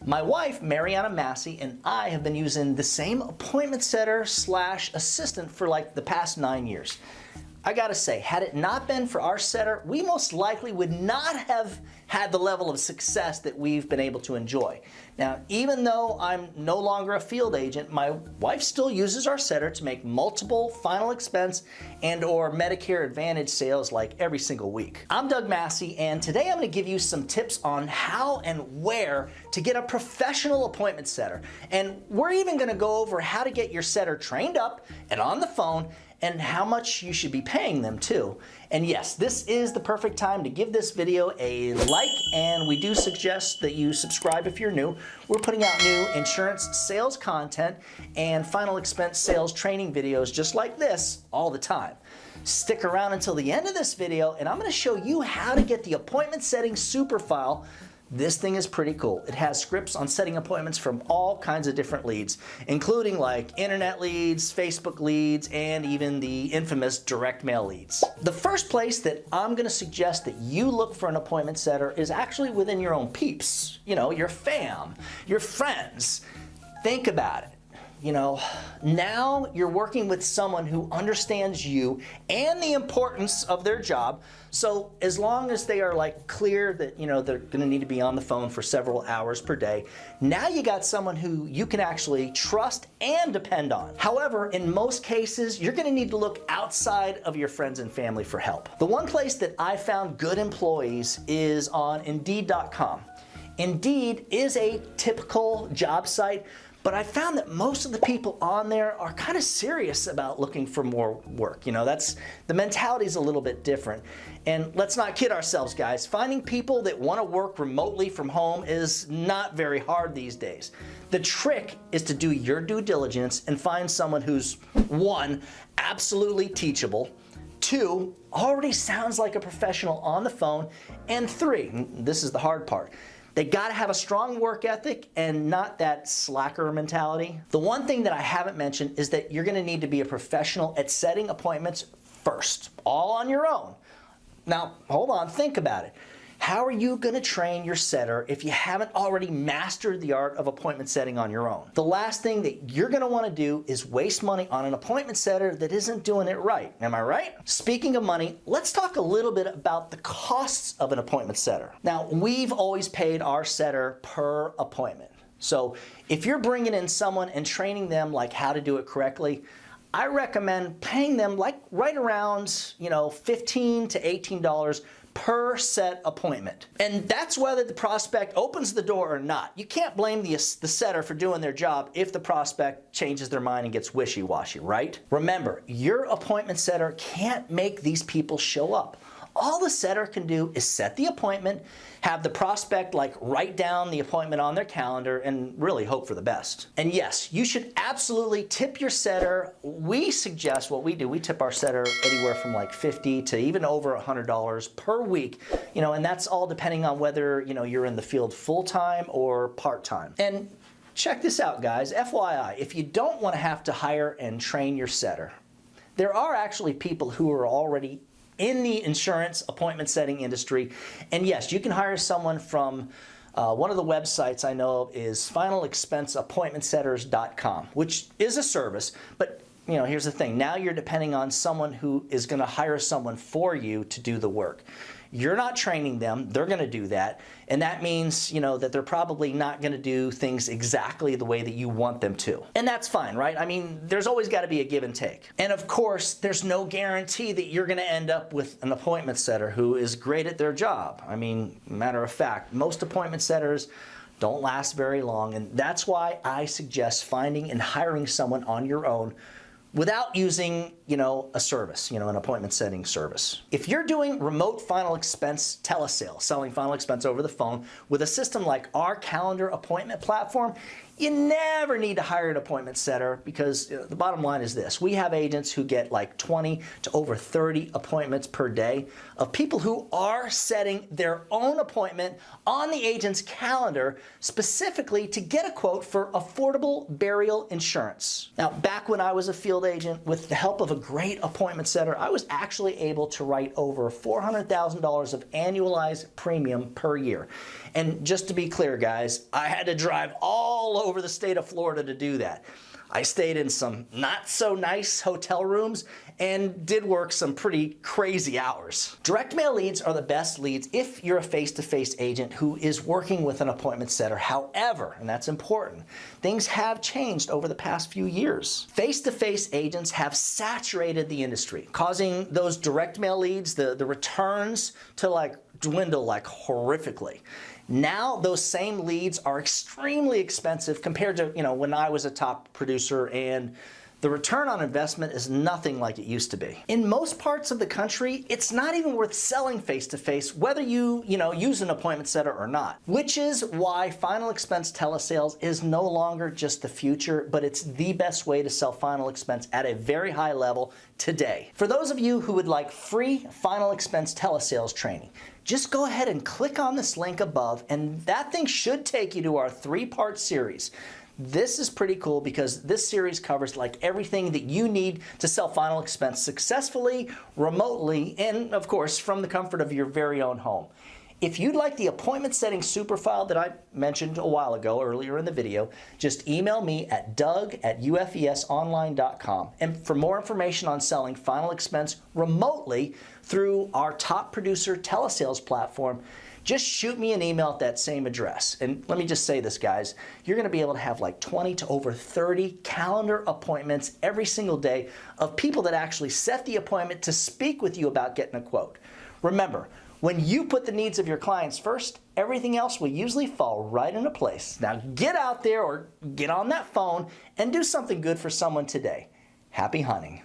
My wife, Mariana Massi, and I have been using the same appointment setter slash assistant for like the past 9 years. I gotta say, had it not been for our setter, we most likely would not have had the level of success that we've been able to enjoy. Now, even though I'm no longer a field agent, my wife still uses our setter to make multiple final expense and or Medicare Advantage sales like every single week. I'm Doug Massi, and today I'm gonna give you some tips on how and where to get a professional appointment setter. And we're even gonna go over how to get your setter trained up and on the phone, and how much you should be paying them too. And yes, this is the perfect time to give this video a like, and we do suggest that you subscribe if you're new. We're putting out new insurance sales content and final expense sales training videos just like this all the time. Stick around until the end of this video, and I'm going to show you how to get the appointment setting super file. This thing is pretty cool. It has scripts on setting appointments from all kinds of different leads, including like internet leads, Facebook leads, and even the infamous direct mail leads. The first place that I'm gonna suggest that you look for an appointment setter is actually within your own peeps, you know, your fam, your friends. Think about it. You know, now you're working with someone who understands you and the importance of their job. So as long as they are like clear that, you know, they're going to need to be on the phone for several hours per day, now you got someone who you can actually trust and depend on. However, in most cases, you're going to need to look outside of your friends and family for help. The one place that I found good employees is on Indeed.com. Indeed is a typical job site, but I found that most of the people on there are kind of serious about looking for more work. You know, the mentality is a little bit different. And let's not kid ourselves, guys. Finding people that want to work remotely from home is not very hard these days. The trick is to do your due diligence and find someone who's, one, absolutely teachable, two, already sounds like a professional on the phone, and three, this is the hard part, they gotta have a strong work ethic and not that slacker mentality. The one thing that I haven't mentioned is that you're gonna need to be a professional at setting appointments first, all on your own. Now, hold on, think about it. How are you gonna train your setter if you haven't already mastered the art of appointment setting on your own? The last thing that you're gonna wanna do is waste money on an appointment setter that isn't doing it right. Am I right? Speaking of money, let's talk a little bit about the costs of an appointment setter. Now, we've always paid our setter per appointment. So if you're bringing in someone and training them like how to do it correctly, I recommend paying them like right around, you know, $15 to $18 per set appointment. And that's whether the prospect opens the door or not. You can't blame the setter for doing their job if the prospect changes their mind and gets wishy-washy, right? Remember, your appointment setter can't make these people show up. All the setter can do is set the appointment, have the prospect like write down the appointment on their calendar, and really hope for the best. And yes, you should absolutely tip your setter. We suggest what we do, we tip our setter anywhere from like $50 to even over $100 per week, you know, and that's all depending on whether, you know, you're in the field full-time or part-time. And check this out, guys, FYI, if you don't want to have to hire and train your setter, there are actually people who are already in the insurance appointment setting industry. And yes, you can hire someone from one of the websites I know of is finalexpenseappointmentsetters.com, which is a service. But you know, here's the thing. Now you're depending on someone who is going to hire someone for you to do the work. You're not training them, they're going to do that, and that means, you know, that they're probably not going to do things exactly the way that you want them to. And that's fine, right? I mean, there's always got to be a give and take. And of course, there's no guarantee that you're going to end up with an appointment setter who is great at their job. I mean, matter of fact, most appointment setters don't last very long, and that's why I suggest finding and hiring someone on your own without using, you know, a service, you know, an appointment setting service. If you're doing remote final expense telesales, selling final expense over the phone with a system like our calendar appointment platform, You never need to hire an appointment setter because the bottom line is this. We have agents who get like 20 to over 30 appointments per day of people who are setting their own appointment on the agent's calendar specifically to get a quote for affordable burial insurance. Now, back when I was a field agent, with the help of a great appointment setter, I was actually able to write over $400,000 of annualized premium per year. And just to be clear, guys, I had to drive all over the state of Florida to do that. I stayed in some not so nice hotel rooms and did work some pretty crazy hours. Direct mail leads are the best leads if you're a face-to-face agent who is working with an appointment setter. However, and that's important, things have changed over the past few years. Face-to-face agents have saturated the industry, causing those direct mail leads, the returns to dwindle horrifically. Now those same leads are extremely expensive compared to, when I was a top producer, and the return on investment is nothing like it used to be. In most parts of the country, it's not even worth selling face-to-face, whether you use an appointment setter or not, which is why final expense telesales is no longer just the future, but it's the best way to sell final expense at a very high level today. For those of you who would like free final expense telesales training, just go ahead and click on this link above, and that thing should take you to our 3-part series. This is pretty cool because this series covers everything that you need to sell final expense successfully, remotely, and of course from the comfort of your very own home. If you'd like the appointment setting super file that I mentioned a while ago earlier in the video, just email me at doug@ufesonline.com. And for more information on selling final expense remotely through our top producer telesales platform, just shoot me an email at that same address. And let me just say this, guys, you're gonna be able to have 20 to over 30 calendar appointments every single day of people that actually set the appointment to speak with you about getting a quote. Remember, when you put the needs of your clients first, everything else will usually fall right into place. Now get out there or get on that phone and do something good for someone today. Happy hunting.